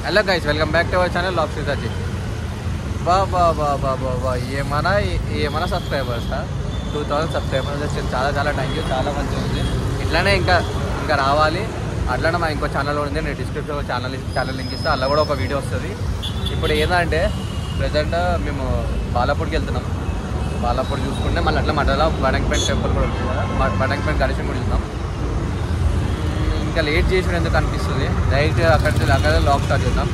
Hello guys, welcome back to our channel లాక్ సీతాజీ. బా ఏమన్నా సబ్స్క్రైబర్స్ 2000 సబ్స్క్రైబర్స్ వచ్చింది. చాలా థ్యాంక్ యూ, చాలా మంచిగా ఉంది. ఇట్లానే ఇంకా రావాలి. అట్లానే మా ఇంకో ఛానల్ ఉంది, నేను డిస్క్రిప్షన్లో ఛానల్ లింక్ ఇస్తాను. అలా కూడా ఒక వీడియో వస్తుంది. ఇప్పుడు ఏంటంటే ప్రజెంట్ మేము బాలాపూర్కి వెళ్తున్నాం. బాలాపూర్ చూసుకుంటే మళ్ళీ అట్లా మటలో బడంగపేట టెంపుల్ కూడా ఉంటుంది కదా, బడంగపేట గణేశం కూడా చూద్దాం. ఇంకా లేట్ చేసిన ఎందుకు అనిపిస్తుంది. డైరెక్ట్ అక్కడ లాక్ స్టార్ట్ చేద్దాం.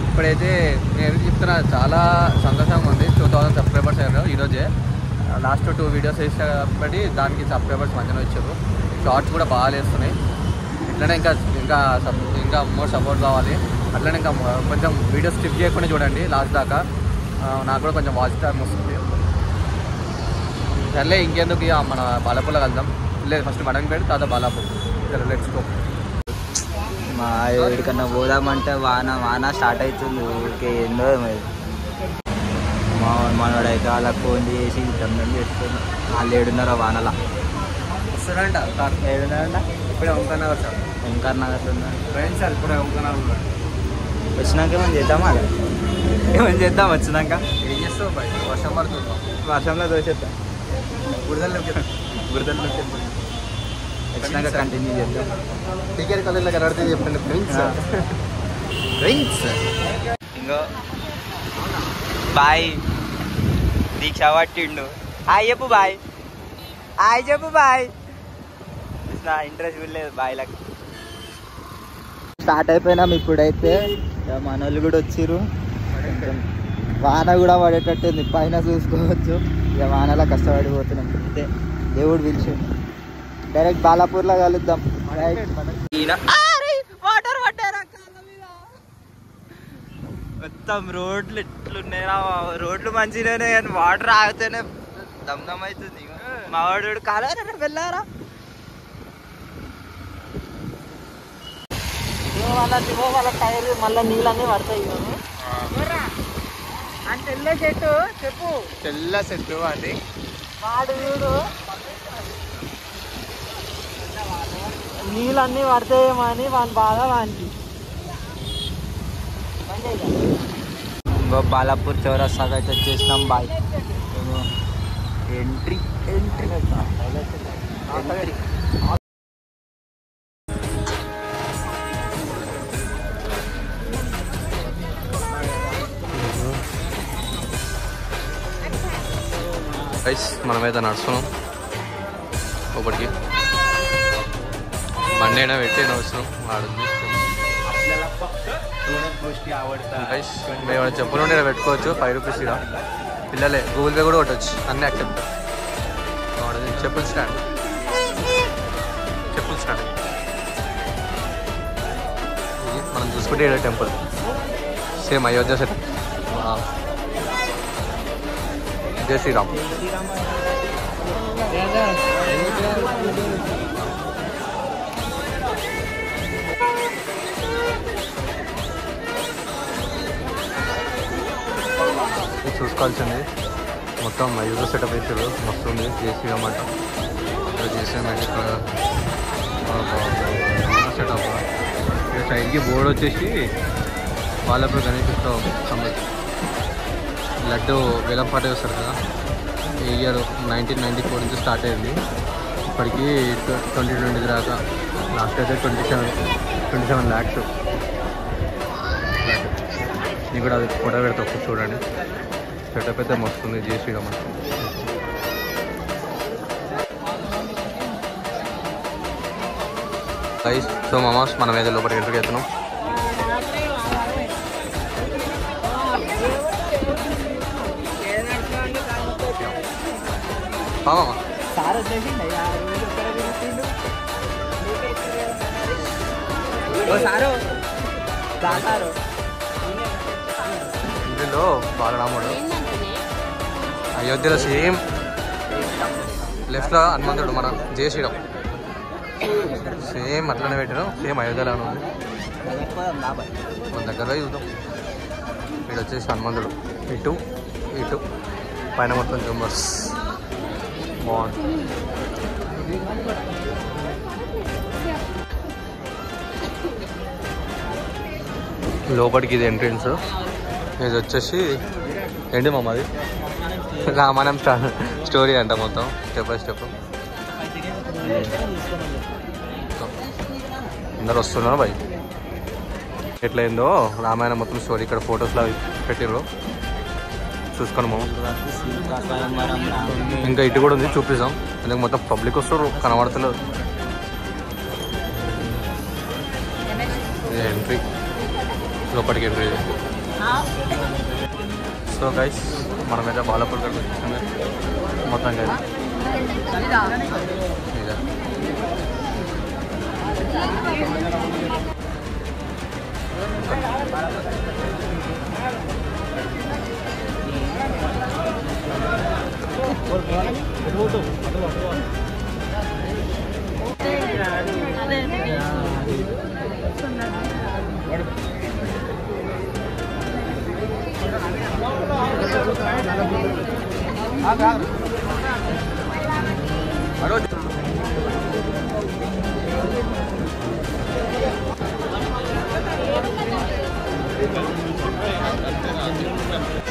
ఇప్పుడైతే నేను చెప్తున్నా, చాలా సంతోషంగా ఉంది. 2000 సబ్స్క్రైబర్స్ అయ్యారు ఈరోజే. లాస్ట్ 2 వీడియోస్ వేసాను కాబట్టి దానికి సబ్స్క్రైబర్స్ మంచిగా వచ్చారు. షార్ట్స్ కూడా బాగా వేస్తున్నాయి. ఇట్లనే ఇంకా మోర్ సపోర్ట్ కావాలి. అట్లనే ఇంకా కొంచెం వీడియోస్ స్కిప్ చేయకుండా చూడండి లాస్ట్ దాకా. నాకు కూడా కొంచెం వాచ్ టైం వస్తుంది. సర్లే ఇంకెందుకు ఇక మన బాలాపూర్లో వెళ్దాం. లేదు, ఫస్ట్ బడంగపేట, తర్వాత బాలాపూర్. Let's go. మా ఎక్కడికన్నా పోదామంటే వాన స్టార్ట్ అవుతుంది. ఊరికే ఏందో మనోడైతే వాళ్ళకి ఫోన్ చేసి దండం చేస్తున్నాం. వాళ్ళు 7:30 వానలా వస్తారంట. 7:30 ఇప్పుడే Omkar sir, Omkar Nagar friends sir. ఇప్పుడే ఓంకార్ వచ్చినాక ఏమైనా చేద్దామా? ఏమైనా చేద్దాం వచ్చినాక. ఏం చేస్తావు బయట? వర్షం పడుతుందా? వర్షంలో దోసేద్దాం. బురదల్లోకి వచ్చినాక కంటిన్యూ చేద్దాం. టికెట్ కలర్లో కనబడితే చెప్పండి ఫ్రెండ్స్. ఇంకో బాయ్ దీక్ష పట్టిండు. హాయ్ చెప్పు బాయ్, హాయ్ చెప్పు బాయ్. నా ఇంట్రెస్ట్ లేదు బాయ్లకు. స్టార్ట్ అయిపోయినాం. ఇప్పుడైతే మనోళ్ళు కూడా వచ్చిర్రు. కొంచెం వాన కూడా పడేటట్టుంది, పైన చూసుకోవచ్చు. ఇక వానలా కష్టపడిపోతున్నాం. అంతే, దేవుడు పిలిచి డైరెక్ట్ బాలాపూర్లో కలుద్దాం. వాటర్ పట్టారా మొత్తం. రోడ్లు ఎట్లున్నాయిరా, రోడ్లు మంచిగానే కానీ వాటర్ ఆగితేనే దమ్దమ్ అవుతుంది. మా వాడు కాలేరా వెళ్ళారా వాళ్ళ టైర్ మళ్ళీ నీళ్ళన్నీ పడతాయి. అంటే తెల్ల చెట్టు చెప్పు, తెల్ల చెట్టు అండి. వాడు వీడు నీళ్ళన్నీ పడతాయేమో అని వాని బాగా వానికి. బాలాపూర్ చౌరస్తాకి అయితే వచ్చేసినాం. బాయ్ ఎంట్రీ మనమైతే నడుస్తున్నాం ఒకటికి. బండి అయినా పెట్టి వస్తున్నాం. వాడుంది మేము చెప్పులు ఉండే పెట్టుకోవచ్చు. 5 రూపీస్ ఇక పిల్లలే. గూగుల్ పే కూడా కొట్టవచ్చు, అన్నీ యాక్సెప్ట్. వాడుంది చెప్పులు స్టాండ్. మనం చూసుకుంటే ఇక్కడ టెంపుల్ సేమ్ అయోధ్య సెట్. జై శ్రీరామ్. చూసుకోవాల్సింది మొత్తం యూజర్ సెటప్ వేసారు. మస్తు ఉంది. జై శ్రీరామ్ అంట. ఇక్కడ చేసాము. ఇక్కడ సెటప్. ఇక్కడ సైడ్కి బోర్డు వచ్చేసి బాలాపూర్ గణేష్ ఉత్సవం సంబంధించి లడ్డు వేలం పాట వేస్తారు కదా. ఈ ఇయర్ 1994 నుంచి స్టార్ట్ అయింది. ఇప్పటికీ 2020 దాకా. లాస్ట్ అయితే 27 lakhs. నేను కూడా అది ఫోటో పెడతా, ఒకసారి చూడండి. సెటప్ అయితే మస్తుంది. జై శ్రీరామ్. సో మామాస్ మనం ఏదో లోపలికి ఎంట్రీ అవుతున్నాం. ఇందులో బాలరాముడు, అయోధ్యలో సేమ్ లెఫ్ట్లో హనుమంతుడు. మన జై శ్రీరామ్ సేమ్ అట్లనే పెట్టారు. సేమ్ అయోధ్యలో ఉంది. మన దగ్గర చూద్దాం. ఇక్కడ వచ్చేసి హనుమంతుడు. ఇటు పైన మొత్తం జంబర్స్ బాగుంది. లోపలికి ఇది ఎంట్రన్స్. ఇది వచ్చేసి ఏంటి మామ అది రామాయణం స్టోరీ అంట మొత్తం స్టెప్ బై స్టెప్. అందరు వస్తున్నారు బై. ఎట్లయిందో రామాయణం మొత్తం స్టోరీ ఇక్కడ ఫొటోస్లో పెట్టిర్రు చూసుకొని మామ. ఇంకా ఇటు కూడా ఉంది చూపిస్తాం. అందుకు మొత్తం పబ్లిక్ వస్తారు కనబడతలేదు. ఇది ఎంట్రీ, లోపలికి ఎంట్రీ. సో గైస్ మనమైతే బాలపూర్ దగ్గర వచ్చాము మొత్తం కదా.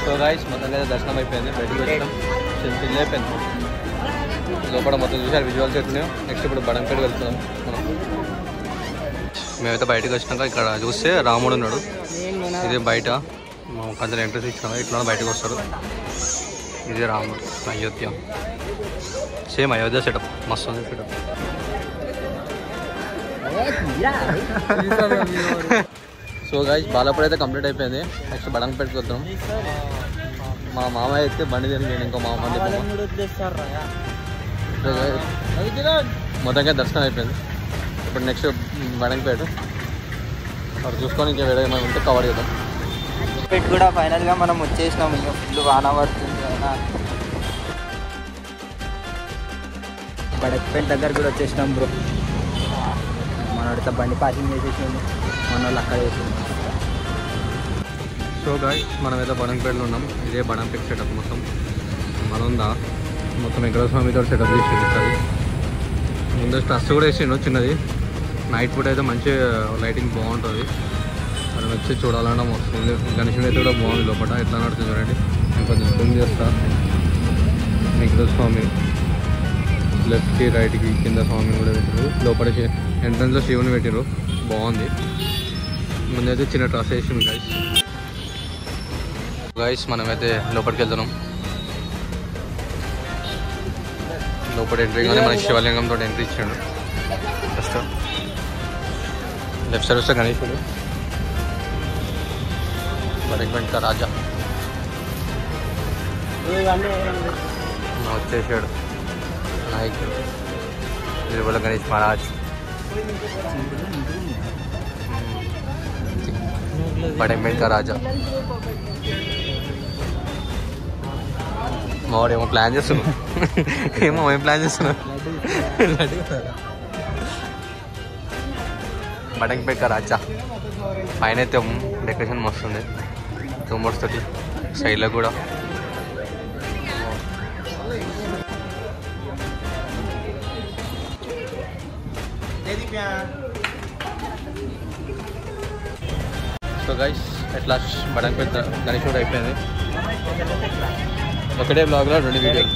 సో గైస్ మొత్తం కదా దర్శనం అయిపోయింది. బయటకు వచ్చాం, చిల్లు అయిపోయింది. లోపల మొత్తం చూసారు విజువల్స్ ఎట్లున్నాయో. నెక్స్ట్ ఇప్పుడు బడంపేట వెళ్తున్నాం మనం. మేమైతే బయటకు వచ్చినాక ఇక్కడ చూస్తే రాముడు ఉన్నాడు. ఇదే బయట కొంచెం ఎంట్రెన్స్ ఇచ్చినా ఇట్లా బయటకు వస్తాడు. ఇదే రాముడు, అయోధ్య. సేమ్ అయోధ్య సెటప్ మస్తు ఉంది సెటప్. సో గైస్ బాలాపూర్ అయితే కంప్లీట్ అయిపోయింది. నెక్స్ట్ బడంపేటకి వద్దాం. మా మామయ్య అయితే బండి తిని నేను ఇంకో మామ మొత్తంగా దర్శనం అయిపోయింది. ఇప్పుడు నెక్స్ట్ బడంపేట అక్కడ చూసుకొని ఇంకా వేరే ఏమైనా ఉంటే కవర్ చేద్దాం. పెట్టి కూడా ఫైనల్గా మనం వచ్చేసినాం. ఇంకా ఫుల్ వాన పడుతుంది కదా. బడక్పేట దగ్గర కూడా వచ్చేసినాం బ్రో. మనోడితో బండి పార్కింగ్ చేసేసింది, మన వాళ్ళు అక్కడ వేసింది. సో గాయ్స్ మనమైతే బడంపేటలో ఉన్నాం. ఇదే బడంపేట సెటప్ మొత్తం. మనందా మొత్తం వెంకటస్వామితో సెటప్ చేసింది. అది ముందు స్ట్రస్ కూడా వేసిండు చిన్నది. నైట్ పూట అయితే మంచి లైటింగ్ బాగుంటుంది. అది వచ్చి చూడాలన్నా వస్తుంది. గణేశుడు అయితే కూడా బాగుంది లోపల. ఎట్లా నడుతుంది చూడండి. నేను కొంచెం జూమ్ చేస్తా. వెంకటస్వామి లెఫ్ట్కి రైట్కి కింద స్వామిని కూడా పెట్టారు. లోపల ఎంట్రన్స్లో శివుని పెట్టారు. బాగుంది. ముందైతే చిన్న ట్రస్ వేసింది గైస్. గైస్ మనమైతే లోపలికి వెళ్తున్నాం. లోపల ఎంట్రీ కానీ మనకి శివలింగంతో ఎంట్రీ ఇచ్చాడు. ఫస్ట్ లెఫ్ట్ సైడ్ వస్తే గణేశుడు, బడంపేట రాజా వచ్చేసాడు. నాయకుడు తిరుమల గణేష్ మహారాజ్, బడంపేట రాజా. మావాడు ఏమో ప్లాన్ చేస్తున్నావు. ఏమో ఏం ప్లాన్ చేస్తున్నావు. బడంపేట రాజా పైన అయితే డెకరేషన్ మస్తుంది. తుమ్మర్స్ తోటి సైడ్లో కూడా. సో గైస్ ఎట్లా బడంపేట గణేశుడు అయిపోయింది. ఒకటే బ్లాగ్లో 2 వీడియోలు.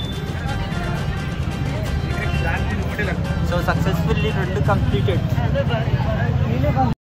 So successfully 2 completed.